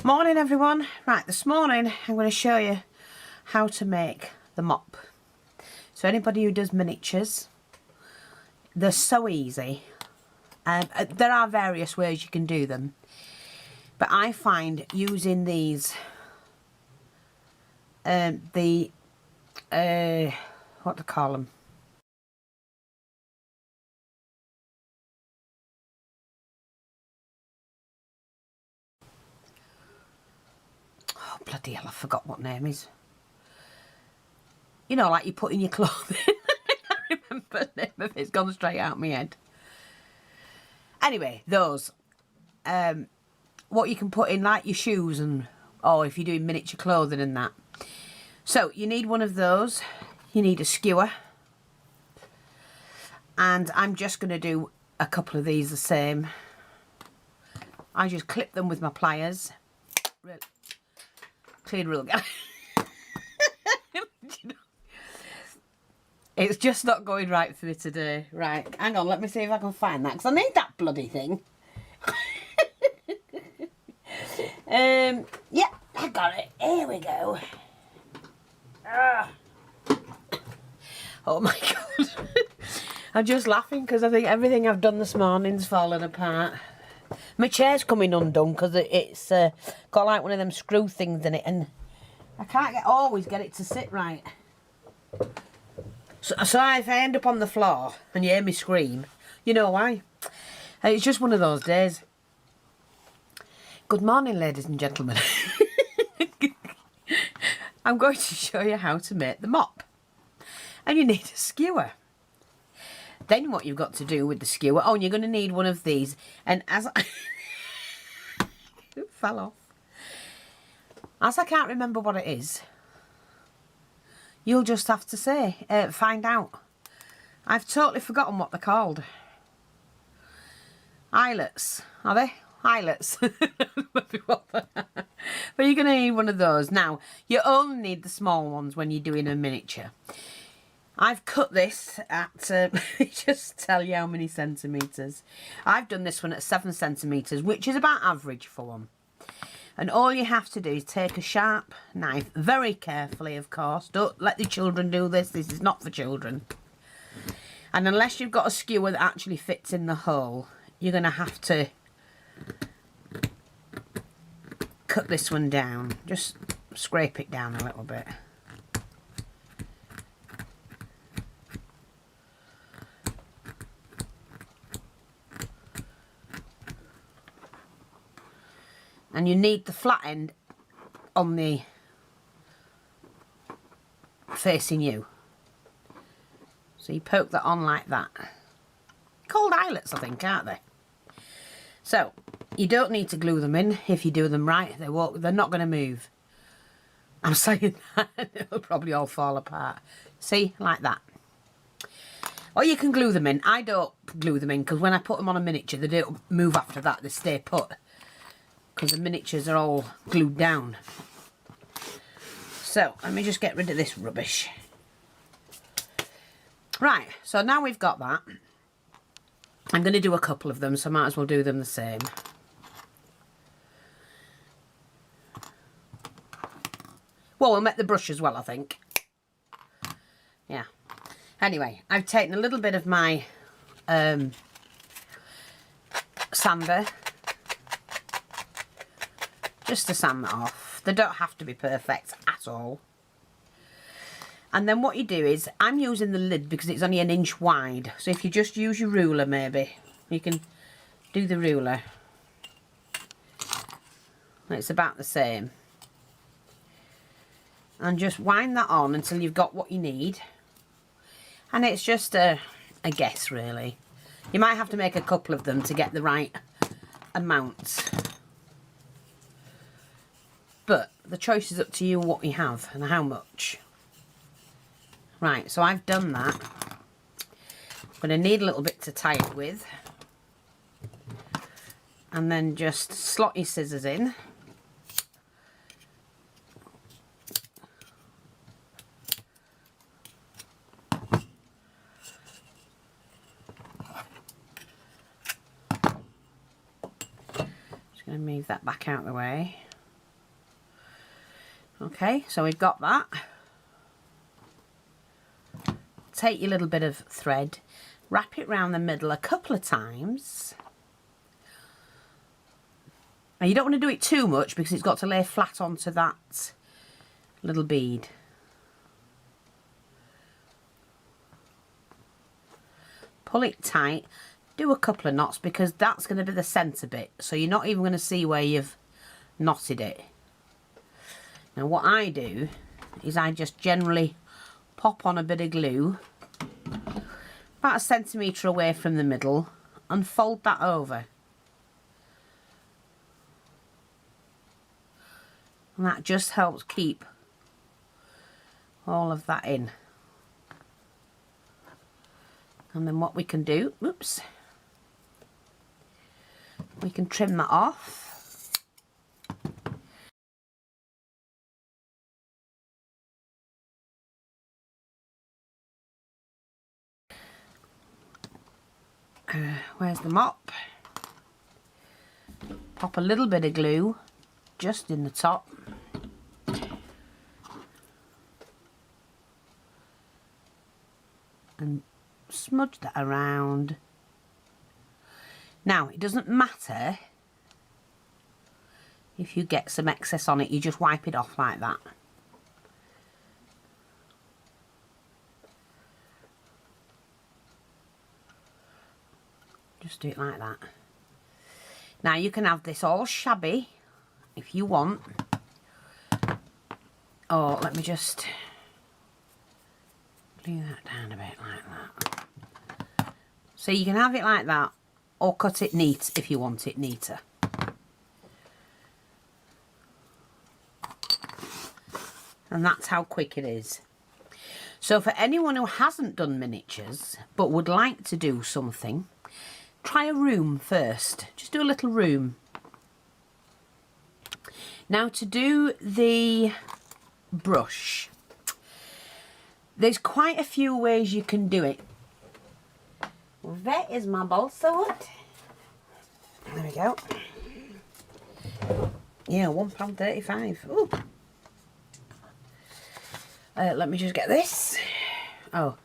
Morning everyone. Right, this morning I'm going to show you how to make the mop. So anybody who does miniatures, they're so easy. There are various ways you can do them, but I find using these what do they call them? Oh bloody hell, I forgot what name is. You know, like you put in your clothing. I can't remember the name of it. It's gone straight out of my head. Anyway, those. What you can put in, like your shoes, and or if you're doing miniature clothing and that. So you need one of those. You need a skewer. And I'm just going to do a couple of these the same. I just clip them with my pliers. Clean rule again. It's just not going right for me today. Right, hang on, let me see if I can find that, because I need that bloody thing. Yeah, I got it. Here we go. Oh my god. I'm just laughing because I think everything I've done this morning's fallen apart. My chair's coming undone because it's got like one of them screw things in it, and I can't always get it to sit right. So if I end up on the floor and you hear me scream, you know why. It's just one of those days. Good morning, ladies and gentlemen. I'm going to show you how to make the mop. And you need a skewer. Then what you've got to do with the skewer, oh, and you're going to need one of these. And as I... it fell off. As I can't remember what it is, you'll just have to find out. I've totally forgotten what they're called. Eyelets, are they? Eyelets. But you're going to need one of those. Now, you only need the small ones when you're doing a miniature. I've cut this at, just tell you how many centimetres. I've done this one at 7 centimetres, which is about average for one. And all you have to do is take a sharp knife, very carefully of course. Don't let the children do this. This is not for children. And unless you've got a skewer that actually fits in the hole, you're going to have to cut this one down. Just scrape it down a little bit. And you need the flat end on the facing you. So you poke that on like that. Called eyelets, I think, aren't they? So you don't need to glue them in. If you do them right, they're not going to move. I'm saying that it'll probably all fall apart. See, like that. Or you can glue them in. I don't glue them in because when I put them on a miniature, they don't move after that. They stay put. Because the miniatures are all glued down. So let me just get rid of this rubbish. Right, so now we've got that. I'm going to do a couple of them, so I might as well do them the same. Well, we'll make the brush as well, I think. Yeah. Anyway, I've taken a little bit of my sander. Just to sand that off. They don't have to be perfect at all. And then what you do is, I'm using the lid because it's only 1 inch wide. So if you just use your ruler maybe, you can do the ruler. It's about the same. And just wind that on until you've got what you need. And it's just a guess really. You might have to make a couple of them to get the right amount. But the choice is up to you what you have and how much. Right, so I've done that. I'm going to need a little bit to tie it with. And then just slot your scissors in. Just going to move that back out of the way. Okay, so we've got that. Take your little bit of thread, wrap it round the middle a couple of times. Now you don't want to do it too much because it's got to lay flat onto that little bead. Pull it tight, do a couple of knots because that's going to be the centre bit, so you're not even going to see where you've knotted it. Now what I do is I just generally pop on a bit of glue about 1 centimetre away from the middle and fold that over. And that just helps keep all of that in. And then what we can do, oops, we can trim that off. Where's the mop? Pop a little bit of glue just in the top. And smudge that around. Now, it doesn't matter if you get some excess on it, you just wipe it off like that. Just do it like that. Now you can have this all shabby if you want. Oh, let me just glue that down a bit like that. So you can have it like that or cut it neat if you want it neater. And that's how quick it is. So for anyone who hasn't done miniatures but would like to do something, try a room first. Just do a little room. Now to do the brush, there's quite a few ways you can do it. There is my balsa wood. There we go. Yeah, £1.35. Ooh. Let me just get this. Oh,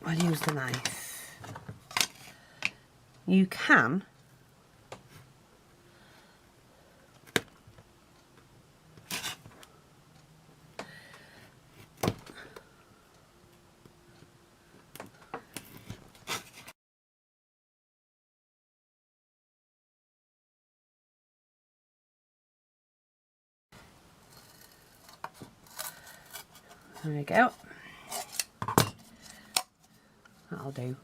I'll use the knife. You can there we go. That'll do.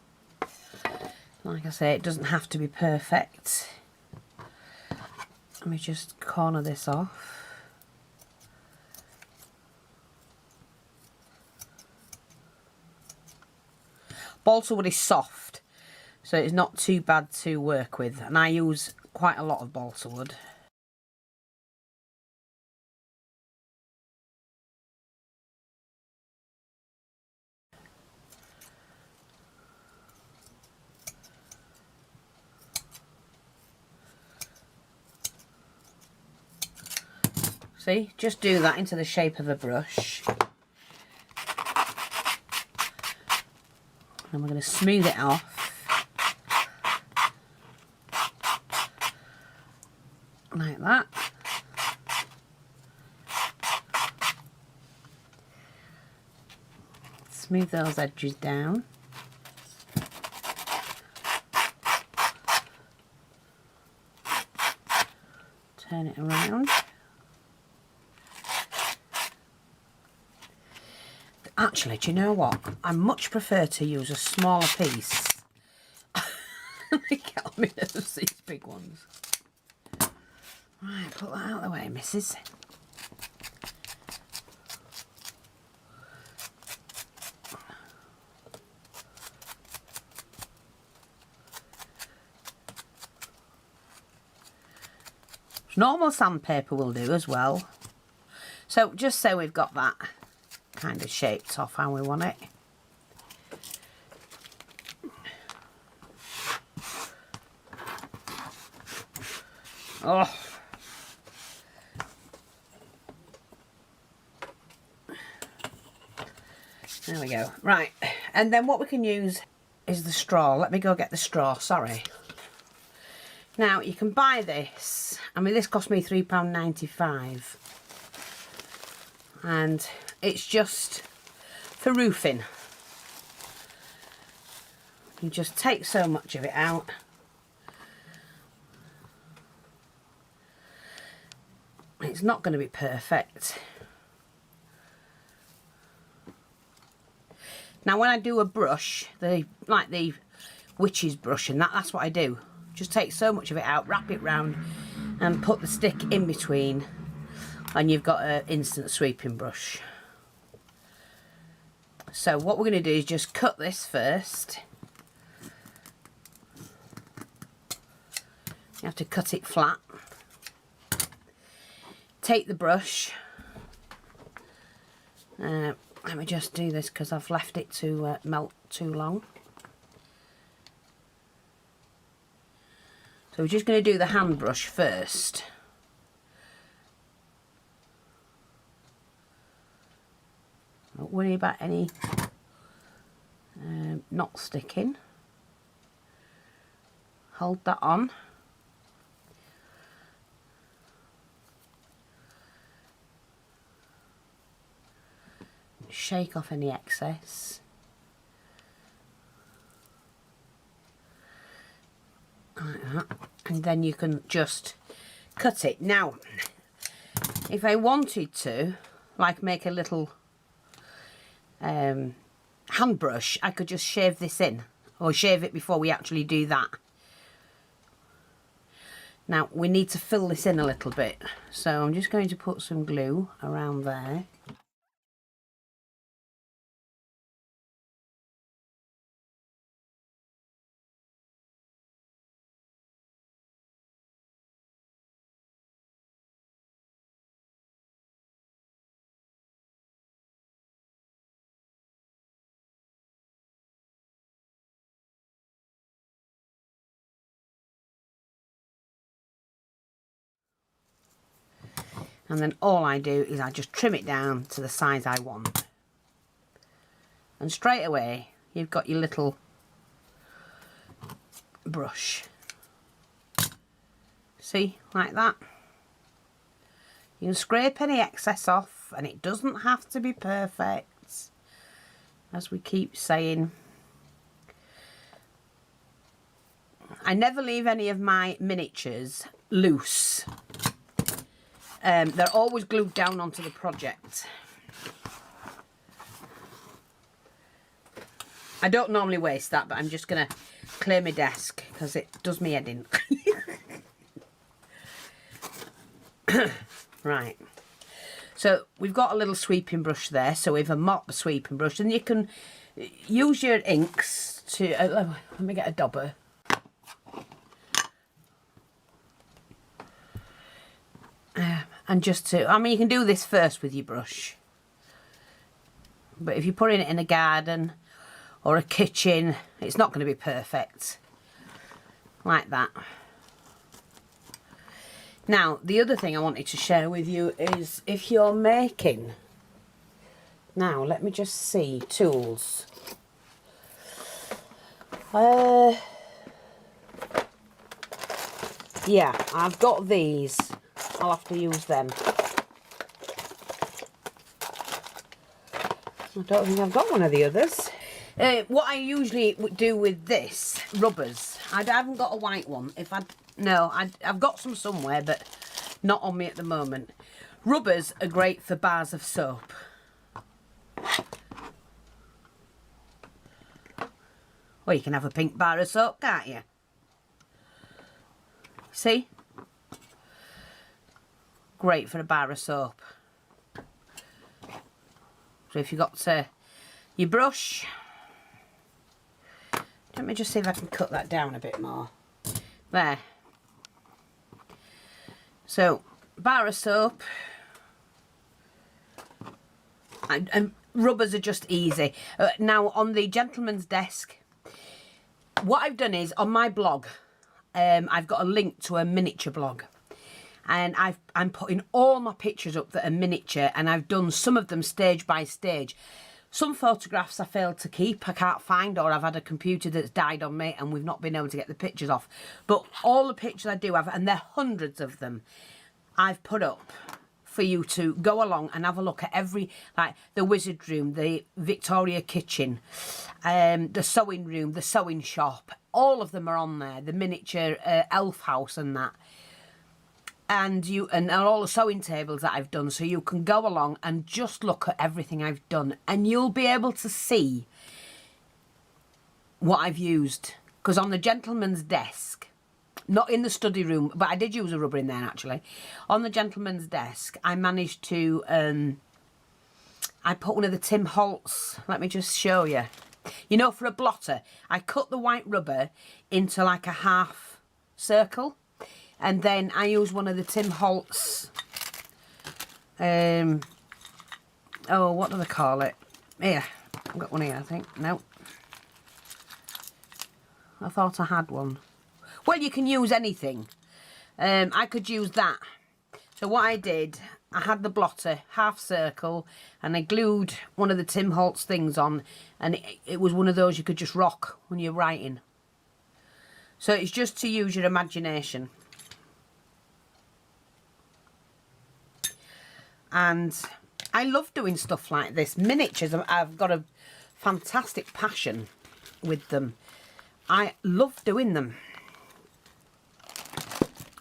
Like I say, it doesn't have to be perfect. Let me just corner this off. Balsa wood is soft, so it's not too bad to work with, and I use quite a lot of balsa wood. See, just do that into the shape of a brush. And we're going to smooth it off. Like that. Smooth those edges down. Turn it around. Actually, do you know what? I much prefer to use a smaller piece. They get on me nerves, these big ones. Right, put that out of the way, missus. Normal sandpaper will do as well. So just so we've got that kind of shaped off how we want it. Oh, There we go. Right, and then what we can use is the straw. Let me go get the straw, sorry. Now, you can buy this. I mean, this cost me £3.95. And it's just for roofing. You just take so much of it out. It's not going to be perfect. Now when I do a brush, like the witch's brush and that's what I do. Just take so much of it out, wrap it round and put the stick in between and you've got an instant sweeping brush. So what we're going to do is just cut this first. You have to cut it flat. Take the brush. Let me just do this because I've left it to melt too long. So we're just going to do the hand brush first. Don't worry about any not sticking. Hold that on. Shake off any excess. Like that. And then you can just cut it. Now, if I wanted to, like make a little hand brush, I could just shave this in. Or shave it before we actually do that. Now, we need to fill this in a little bit. So I'm just going to put some glue around there. And then all I do is I just trim it down to the size I want. And straight away, you've got your little brush. See, like that. You can scrape any excess off, and it doesn't have to be perfect. As we keep saying. I never leave any of my miniatures loose. They're always glued down onto the project. I don't normally waste that, but I'm just going to clear my desk because it does me head in. Right. So we've got a little sweeping brush there. So we've a mop sweeping brush, and you can use your inks to... let me get a dauber. And just to, I mean, you can do this first with your brush. But if you're putting it in a garden or a kitchen, it's not going to be perfect. Like that. Now, the other thing I wanted to share with you is if you're making... Now, let me just see. Tools. Yeah, I've got these. I'll have to use them. I don't think I've got one of the others. What I usually do with this, rubbers. I haven't got a white one. I've got some somewhere, but not on me at the moment. Rubbers are great for bars of soap. Well, you can have a pink bar of soap, can't you? See? Great for a bar of soap. So if you've got your brush, let me just see if I can cut that down a bit more. There. So, bar of soap. And rubbers are just easy. Now, on the gentleman's desk, what I've done is, on my blog, I've got a link to a miniature blog. And I'm putting all my pictures up that are miniature, and I've done some of them stage by stage. Some photographs I failed to keep, I can't find, or I've had a computer that's died on me and we've not been able to get the pictures off. But all the pictures I do have, and there are hundreds of them, I've put up for you to go along and have a look at every, like the wizard room, the Victoria kitchen, the sewing room, the sewing shop. All of them are on there, the miniature elf house and that. And all the sewing tables that I've done, so you can go along and just look at everything I've done, and you'll be able to see what I've used. Because on the gentleman's desk, not in the study room, but I did use a rubber in there actually. On the gentleman's desk, I managed to, I put one of the Tim Holtz, let me just show you. You know, for a blotter, I cut the white rubber into like a half circle. And then I use one of the Tim Holtz, oh, what do they call it? Here, I've got one here, I think. No. I thought I had one. Well, you can use anything. I could use that. So what I did, I had the blotter, half circle, and I glued one of the Tim Holtz things on, and it was one of those you could just rock when you're writing. So it's just to use your imagination. And I love doing stuff like this. Miniatures, I've got a fantastic passion with them. I love doing them.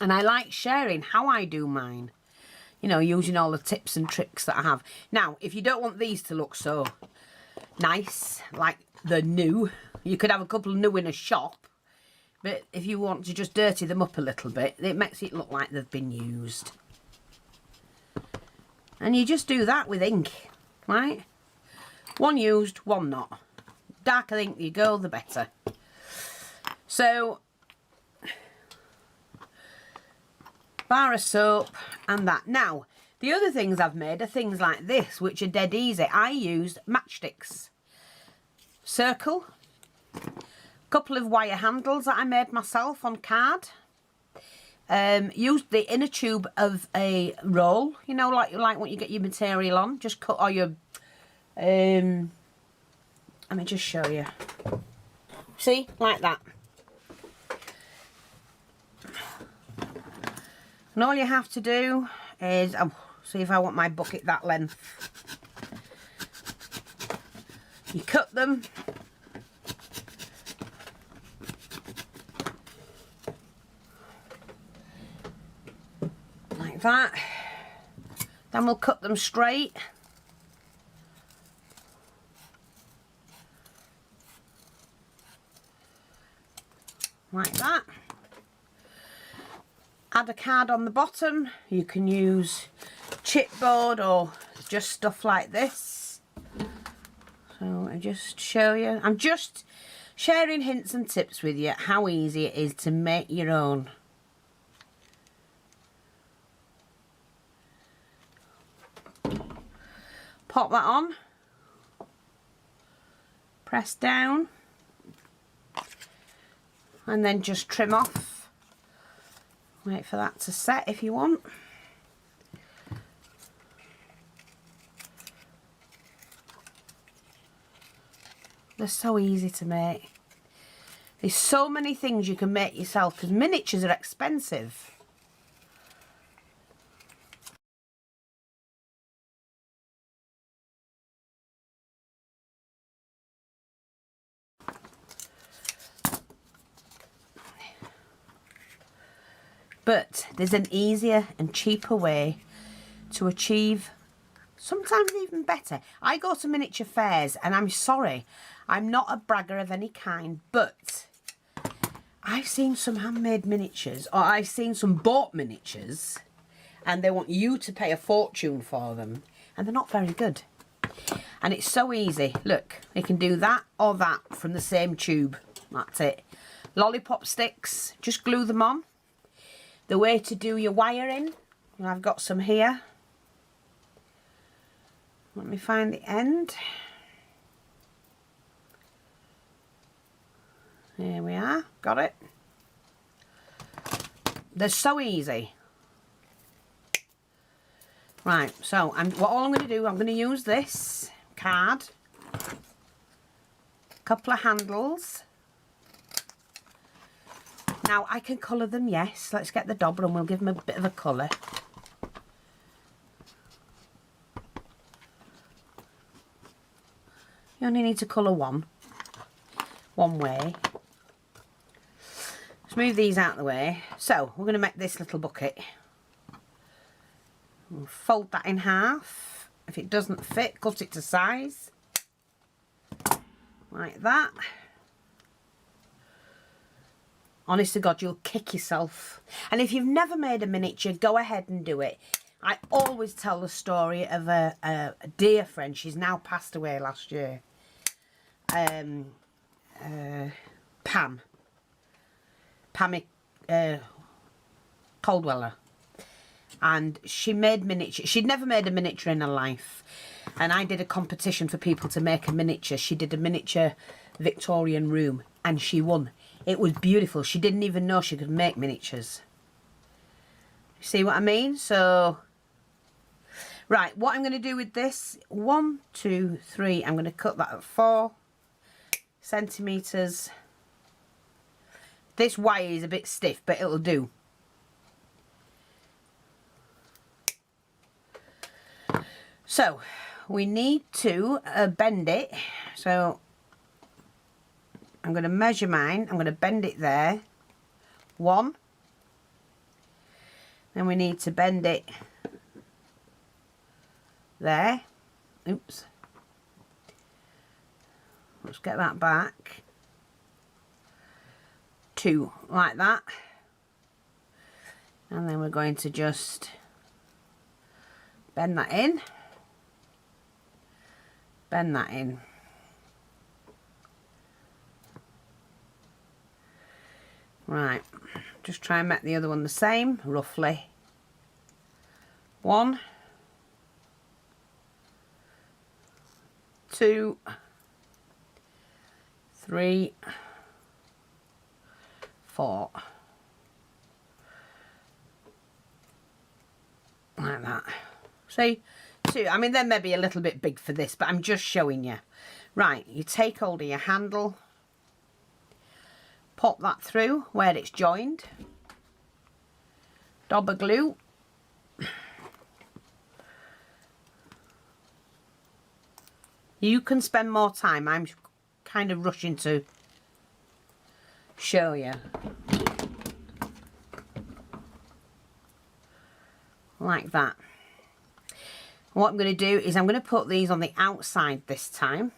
And I like sharing how I do mine. You know, using all the tips and tricks that I have. Now, if you don't want these to look so nice, like they're new, you could have a couple new in a shop. But if you want to just dirty them up a little bit, it makes it look like they've been used. And you just do that with ink, right? One used, one not. Darker the ink you go, the better. So, bar of soap and that. Now, the other things I've made are things like this, which are dead easy. I used matchsticks. Circle. A couple of wire handles that I made myself on card. Used the inner tube of a roll, you know, like what you get your material on. Just cut all your, let me just show you. See, like that. And all you have to do is, see if I want my bucket that length. You cut them. That. Then we'll cut them straight. Like that. Add a card on the bottom. You can use chipboard or just stuff like this. So I just show you. I'm just sharing hints and tips with you how easy it is to make your own. Pop that on, press down, and then just trim off. Wait for that to set if you want. They're so easy to make. There's so many things you can make yourself because miniatures are expensive. But there's an easier and cheaper way to achieve sometimes even better. I go to miniature fairs and I'm sorry, I'm not a bragger of any kind, but I've seen some handmade miniatures, or I've seen some bought miniatures, and they want you to pay a fortune for them, and they're not very good. And it's so easy. Look, you can do that or that from the same tube. That's it. Lollipop sticks, just glue them on. The way to do your wiring, and I've got some here. Let me find the end. There we are, got it. They're so easy. Right, so all I'm going to do, I'm going to use this card. couple of handles. Now I can colour them, yes. Let's get the dauber and we'll give them a bit of a colour. You only need to colour one way. Let's move these out of the way. So we're going to make this little bucket. We'll fold that in half. If it doesn't fit, cut it to size. Like that. Honest to God, you'll kick yourself. And if you've never made a miniature, go ahead and do it. I always tell the story of a dear friend. She's now passed away last year. Pam Coldweller. And she made miniature. She'd never made a miniature in her life. And I did a competition for people to make a miniature. She did a miniature Victorian room and she won. It was beautiful. She didn't even know she could make miniatures. See what I mean? So, right, what I'm going to do with this, 1, 2, 3, I'm going to cut that at 4 centimetres. This wire is a bit stiff, but it'll do. So, we need to bend it. So, I'm going to measure mine. I'm going to bend it there. 1. Then we need to bend it there. Oops. Let's get that back. 2, like that. And then we're going to just bend that in. Bend that in. Right, just try and make the other one the same, roughly. 1, 2, 3, 4. Like that. See? 2. I mean, they may be a little bit big for this, but I'm just showing you. Right, you take hold of your handle. Pop that through where it's joined. Dauber glue. You can spend more time. I'm kind of rushing to show you. Like that. What I'm going to do is I'm going to put these on the outside this time.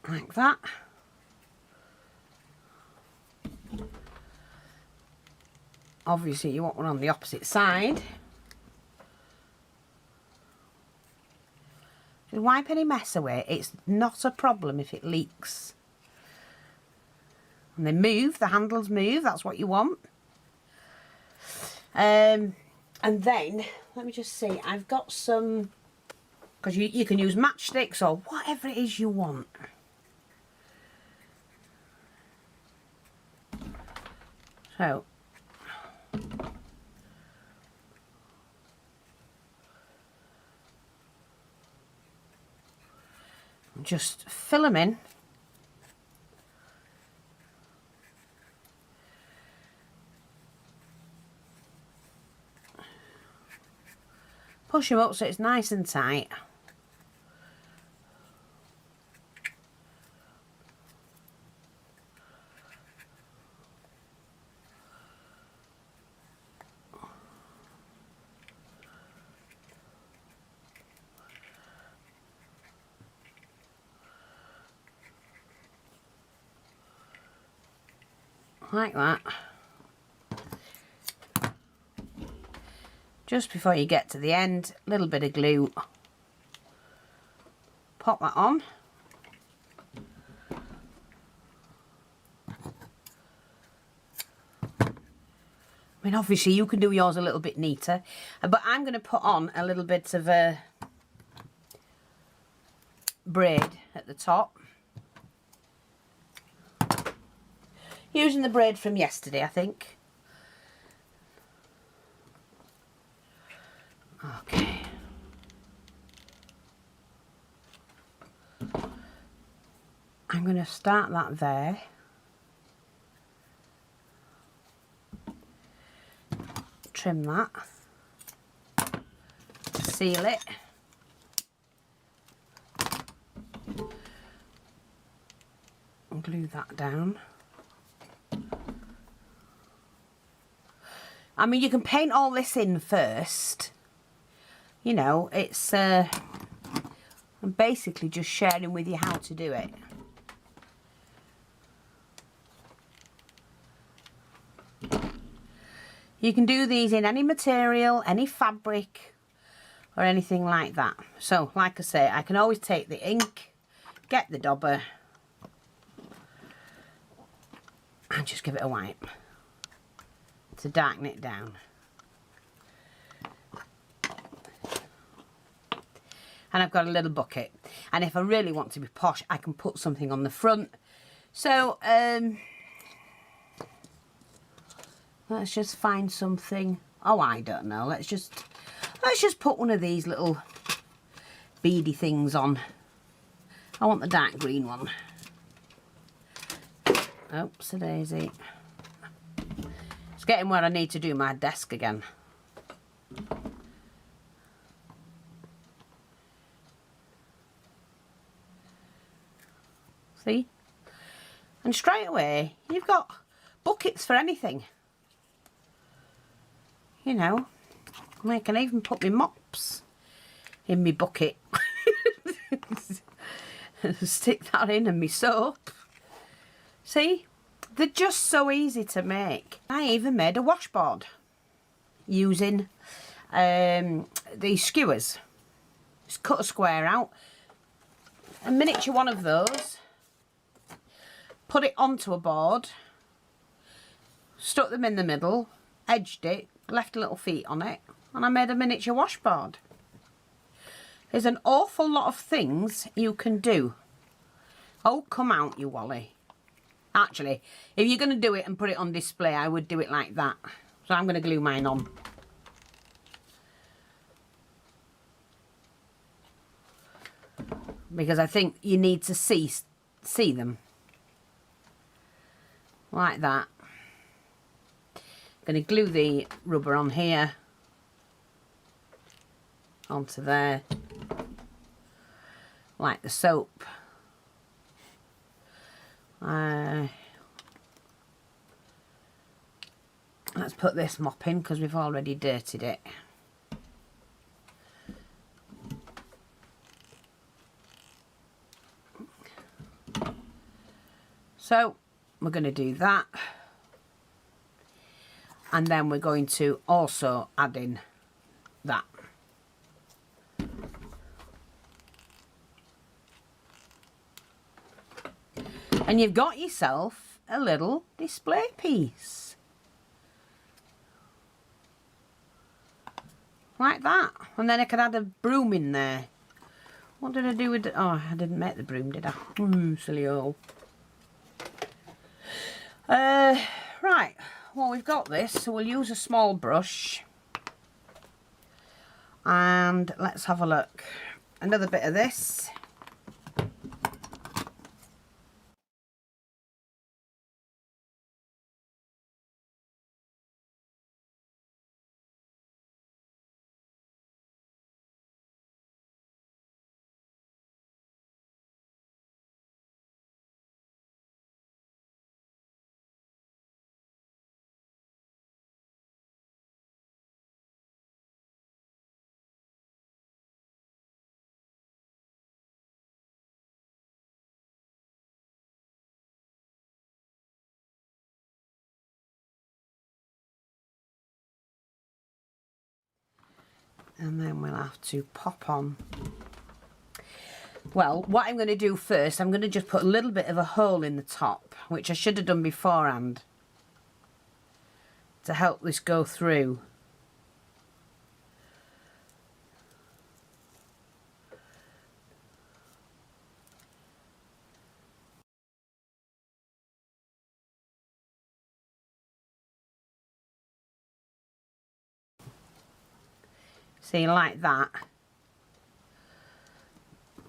Like that. Obviously you want one on the opposite side. Just wipe any mess away. It's not a problem if it leaks. And they move, the handles move, that's what you want. And then, let me just see, I've got some, because you can use matchsticks or whatever it is you want. So, just fill them in. Push them up so it's nice and tight. Like that. Just before you get to the end, a little bit of glue. Pop that on. I mean, obviously you can do yours a little bit neater, but I'm going to put on a little bit of a braid at the top. Using the braid from yesterday, I think. Okay. I'm going to start that there. Trim that. Seal it. And glue that down. I mean, you can paint all this in first. You know, it's I'm basically just sharing with you how to do it. You can do these in any material, any fabric, or anything like that. So, like I say, I can always take the ink, get the dauber, and just give it a wipe to darken it down. And I've got a little bucket. And if I really want to be posh, I can put something on the front. So, let's just find something. Oh, I don't know. Let's just put one of these little beady things on. I want the dark green one. Oops, a daisy. It's getting where I need to do my desk again. See? And straight away, you've got buckets for anything. You know, I can even put my mops in my bucket. Stick that in and my soap. See? They're just so easy to make. I even made a washboard using these skewers. Just cut a square out, a miniature one of those, put it onto a board, stuck them in the middle, edged it, left little feet on it, and I made a miniature washboard. There's an awful lot of things you can do. Oh, come out, you Wally. Actually, if you're going to do it and put it on display, I would do it like that. So I'm going to glue mine on. Because I think you need to see them. Like that. I'm going to glue the rubber on here. Onto there. Like the soap. Let's put this mop in because we've already dirtied it. So we're going to do that, and then we're going to also add in that. And you've got yourself a little display piece. Like that. And then I could add a broom in there. What did I do with it? Oh, I didn't make the broom, did I? Silly hole. Right. Well, we've got this, so we'll use a small brush. And let's have a look. Another bit of this. And then we'll have to pop on. Well, what I'm going to do first, I'm going to just put a little bit of a hole in the top, which I should have done beforehand, to help this go through. See, like that.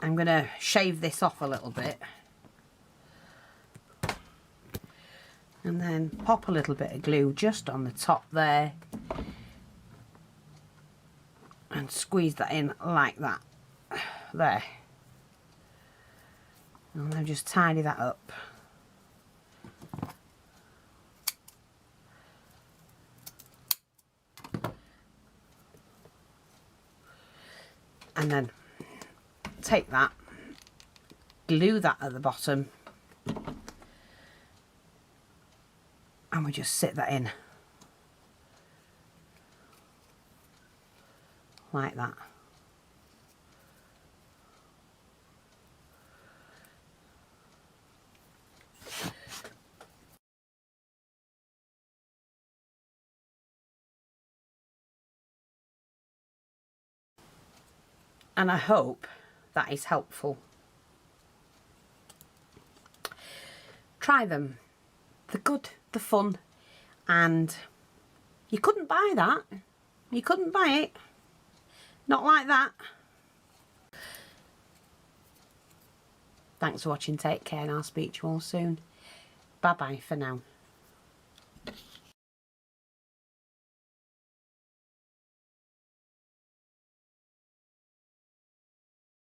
I'm going to shave this off a little bit And then pop a little bit of glue just on the top there. And squeeze that in like that. There. And then just tidy that up. And then take that, glue that at the bottom, and we just sit that in like that. And I hope that is helpful. Try them. They're good, they're fun, and you couldn't buy that. You couldn't buy it. Not like that. Thanks for watching. Take care, and I'll speak to you all soon. Bye bye for now.